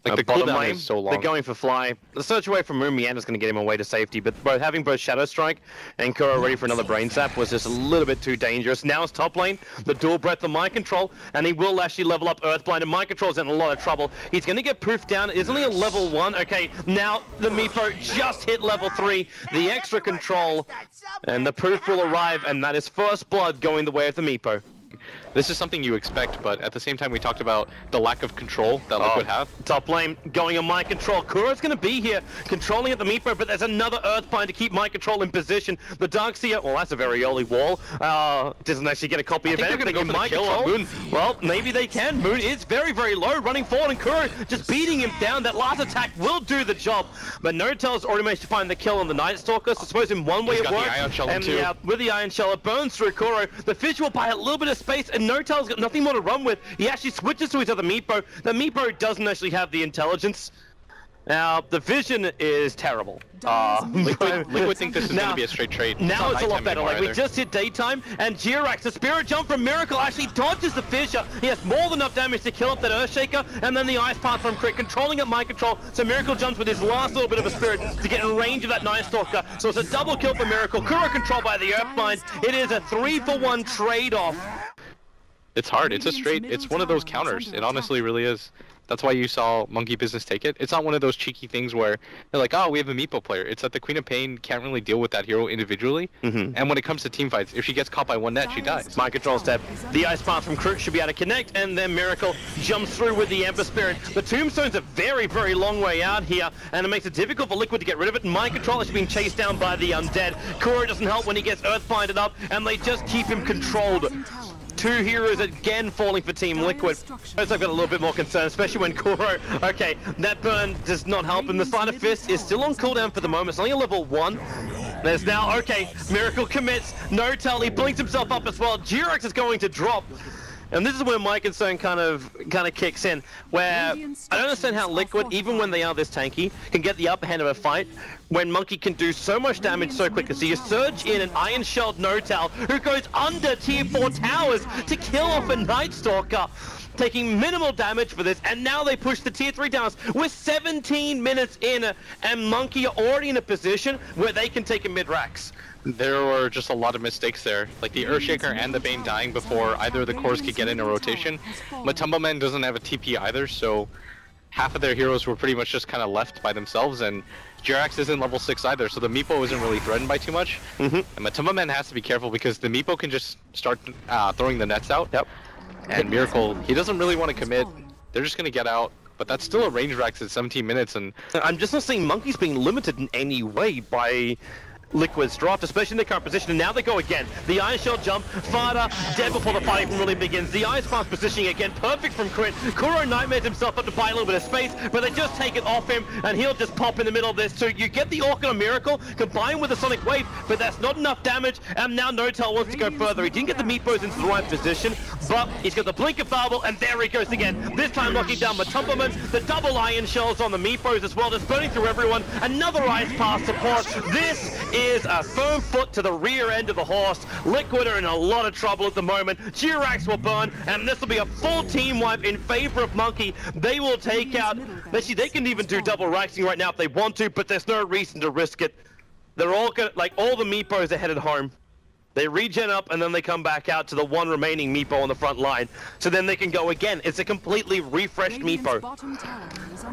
Like the bottom cooldown lane, is so long. they're going for fly. The search away from Moon Meander's going to get him away to safety, but having both Shadow Strike and Kuro ready for another Brain Zap was just a little bit too dangerous. Now it's top lane, the dual breath of Mind Control, and he will actually level up Earthblind, and Mind Control's in a lot of trouble. He's going to get poofed down. It's only a level 1. Okay, now the Meepo just hit level 3. The extra control, and the poof will arrive, and that is first blood going the way of the Meepo. This is something you expect, but at the same time we talked about the lack of control that Liquid have. Top lane going on Mind Control. Kuro's going to be here controlling at the Meepo, but there's another Earthbind to keep Mind Control in position. The Darkseer, well, that's a very early wall. Doesn't actually get a copy of it. They're going to go for the kill on Moon. Well, maybe they can. Moon is very, very low, running forward, and Kuro just beating him down. That last attack will do the job, but N0tail's already managed to find the kill on the Night Stalker, so I suppose in one way it works. And yeah, with the Iron Shell, it burns through Kuro. The Fish will buy a little bit of space, and N0tail's got nothing more to run with. He actually switches to his other Meepo. The Meepo doesn't actually have the intelligence. Now, the vision is terrible. Liquid think this is going to be a straight trade. Now it's a lot better. Like, we just hit daytime, and Jirax, the Spirit Jump from Miracle, actually dodges the Fissure. He has more than enough damage to kill up that Earthshaker, and then the Ice Path from Crit, controlling up Mind Control. So Miracle jumps with his last little bit of a Spirit to get in range of that Night Stalker. So it's a double kill for Miracle. Kuro controlled by the Earthbind. It is a 3-for-1 trade-off. It's hard. It's one of those counters. It honestly really is. That's why you saw Monkey Business take it. It's not one of those cheeky things where they're like, oh, we have a Meepo player. It's that the Queen of Pain can't really deal with that hero individually. And when it comes to team fights, if she gets caught by one net, she dies. Mind Control step. The Ice Path from Crit should be able to connect, and then Miracle jumps through with the Ember Spirit. The Tombstone's a very, very long way out here, and it makes it difficult for Liquid to get rid of it. Mind Control is being chased down by the Undead. Kuro doesn't help when he gets Earthbinded up, and they just keep him controlled. Two heroes again falling for Team Liquid. I've got a little bit more concern, especially when Kuro, okay, that burn does not help him. The Sleight of Fist is still on cooldown for the moment. It's only a level 1. There's now, okay, Miracle commits. N0tail, he blinks himself up as well. Jirax is going to drop. And this is where my concern kind of kicks in, where I don't understand how Liquid, even when they are this tanky, can get the upper hand of a fight when Monkey can do so much damage so quickly. So you surge in an Iron Shelled N0tail who goes under tier 4 towers to kill off a Night Stalker, taking minimal damage for this, and now they push the tier 3 towers. We're 17 minutes in, and Monkey are already in a position where they can take a mid-rax. There were just a lot of mistakes there, like the Earthshaker and the Bane dying before either of the cores could get in a rotation. Matumbaman doesn't have a TP either, so half of their heroes were pretty much just kind of left by themselves, and Jirax isn't level 6 either, so the Meepo isn't really threatened by too much. And Matumbaman has to be careful because the Meepo can just start throwing the nets out. And Miracle, he doesn't really want to commit. They're just going to get out. But that's still a range rax at 17 minutes, and I'm just not seeing Monkeys being limited in any way by Liquid's draft, especially in their current position, and now they go again. The Iron Shell jump, Fada dead before the fight really begins. The Ice Path positioning again, perfect from Crit. Kuro nightmares himself up to buy a little bit of space, but they just take it off him, and he'll just pop in the middle of this. So you get the Orchid on Miracle, combined with the Sonic Wave, but that's not enough damage, and now N0tail wants to go further. He didn't get the Meepos into the right position, but he's got the Blink of Bubble, and there he goes again. This time knocking down Matumbaman, the double Iron Shells on the Meepos as well, just burning through everyone. Another Ice Path support. This is a firm foot to the rear end of the horse. Liquid are in a lot of trouble at the moment. Jirax will burn, and this will be a full team wipe in favor of Monkey. They will take out, actually they can even do double raxing right now if they want to, but there's no reason to risk it. They're all gonna, like, all the Meepos are headed home. They regen up, and then they come back out to the one remaining Meepo on the front line. So then they can go again. It's a completely refreshed Meepo.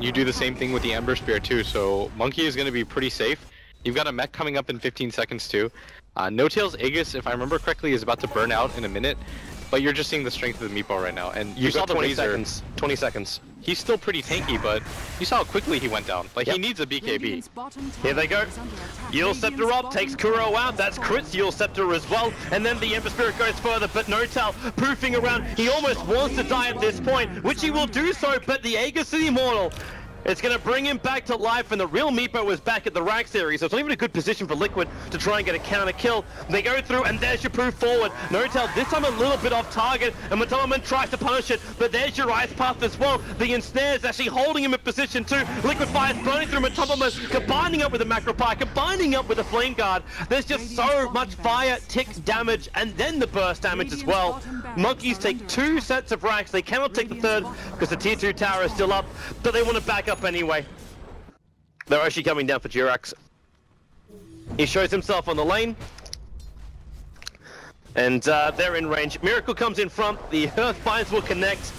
You do the same thing with the Ember Spear too, so Monkey is going to be pretty safe. You've got a mech coming up in 15 seconds too. N0tail's Aegis, if I remember correctly, is about to burn out in a minute. But you're just seeing the strength of the Meepo right now. And you saw the 20 Razor. seconds. 20 seconds. He's still pretty tanky, but you saw how quickly he went down. Like, he needs a BKB. Here they go. Eul Scepter up, takes Kuro out. That's Crit's Eul Scepter as well. And then the Ember Spirit goes further, but N0tail poofing around. He almost wants to die at this point, which he will do so, but the Aegis is immortal. It's going to bring him back to life, and the real Meepo was back at the Rax series, so it's not even a good position for Liquid to try and get a counter kill. They go through, and there's your proof forward. N0tail this time a little bit off target, and Matumbaman tries to punish it, but there's your Ice Path as well. The ensnare's actually holding him in position too. Liquid Fire's burning through Matumbaman, combining up with the Macro Pie, combining up with the Flame Guard. There's just so much fire, tick damage, and then the burst damage as well. Monkeys take 2 sets of racks. They cannot take the third because the tier 2 tower is still up. but they want to back up anyway. They're actually coming down for Jirax. He shows himself on the lane. And they're in range. Miracle comes in front. The Earthbinds will connect.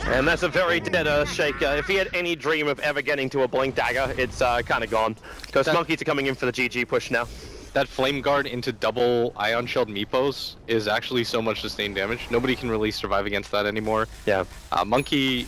And that's a very dead Earthshaker. If he had any dream of ever getting to a Blink Dagger, it's kind of gone. Because Monkeys are coming in for the GG push now. That Flame Guard into double Ion Shield Meepos is actually so much sustained damage. Nobody can really survive against that anymore. Yeah. Monkey...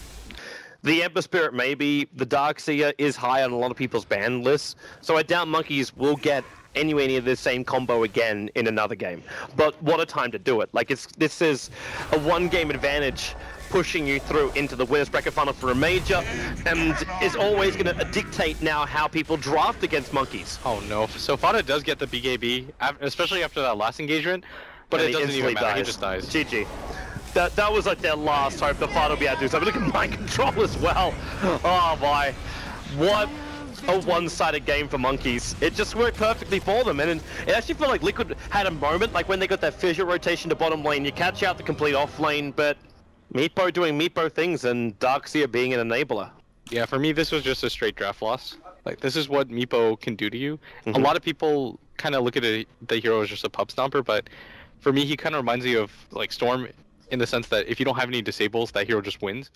The Ember Spirit maybe. The Darkseer is high on a lot of people's ban lists. So I doubt Monkeys will get anywhere near the same combo again in another game. But what a time to do it. Like, this is a one-game advantage pushing you through into the winner's bracket final for a major, and is always going to dictate now how people draft against Monkeys. Oh no, so Fada does get the BKB, especially after that last engagement, but it doesn't even matter, he just dies. GG. That was like their last hope that Fada will be able to do something. Look at mind control as well. Oh my. What a one-sided game for Monkeys. It just worked perfectly for them, and it actually felt like Liquid had a moment, like when they got that fissure rotation to bottom lane, you catch out the complete off lane, but Meepo doing Meepo things and Darkseer being an enabler. Yeah, for me this was just a straight draft loss. Like, this is what Meepo can do to you. A lot of people kind of look at the hero as just a pub stomper, but for me he kind of reminds me of like Storm in the sense that if you don't have any disables, that hero just wins.